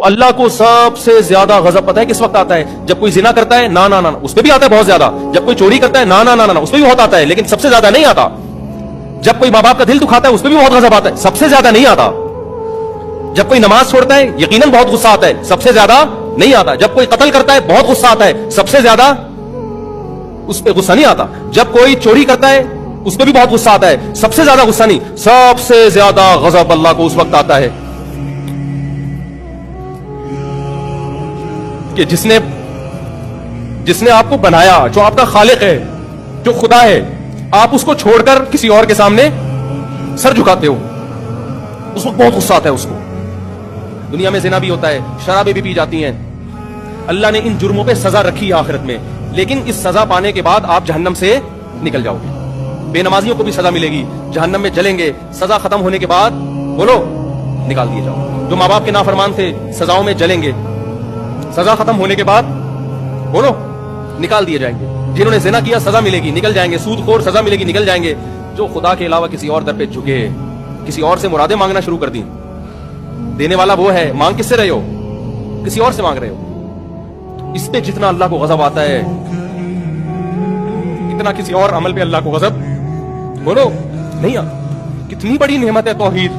اللہ کو سب سے زیادہ غضب پتہ ہے کس وقت آتا ہے؟ جب کوئی زنا کرتا ہے، نا نا نا اس پہ بھی آتا ہے بہت زیادہ. جب کوئی چوری کرتا ہے، نا نا نا اس پہ بھی بہت آتا ہے، لیکن سب سے زیادہ نہیں آتا. جب کوئی ماں باپ کا دل دکھاتا ہے اس پہ بھی بہت غضب آتا ہے، سب سے زیادہ نہیں آتا. جب کوئی نماز چھوڑتا ہے یقیناً بہت غصہ آتا ہے، سب سے زیادہ نہیں آتا. جب کوئی قتل کرتا ہے بہت غصہ آتا ہے، سب سے زیادہ اس پہ غصہ نہیں آتا. جب کوئی چوری کرتا ہے اس پہ بھی بہت غصہ آتا ہے، سب سے زیادہ غصہ نہیں. سب سے زیادہ غضب اللہ کو اس وقت آتا ہے کہ جس نے آپ کو بنایا، جو آپ کا خالق ہے، جو خدا ہے، آپ اس کو چھوڑ کر کسی اور کے سامنے سر جھکاتے ہو. اس وقت بہت غصہ آتا ہے اس کو. دنیا میں زنا بھی ہوتا ہے، شرابیں بھی پی جاتی ہیں. اللہ نے ان جرموں پہ سزا رکھی ہے آخرت میں، لیکن اس سزا پانے کے بعد آپ جہنم سے نکل جاؤ گے. بے نمازیوں کو بھی سزا ملے گی، جہنم میں جلیں گے. سزا ختم ہونے کے بعد بولو نکال دیے جاؤ. جو ماں باپ کے نافرمان تھے سزاؤں میں جلیں گے، سزا ختم ہونے کے بعد بولو نکال دیے جائیں گے. جنہوں نے زنا کیا سزا ملے گی، نکل جائیں گے. سود خور سزا ملے گی، نکل جائیں گے. جو خدا کے علاوہ کسی اور در پہ جھکے، کسی اور سے مرادیں مانگنا شروع کر دیں، دینے والا وہ ہے، مانگ کس سے رہے ہو؟ کسی اور سے مانگ رہے ہو. اس پہ جتنا اللہ کو غضب آتا ہے اتنا کسی اور عمل پہ اللہ کو غضب بولو نہیں آتا. کتنی بڑی نعمت ہے توحید.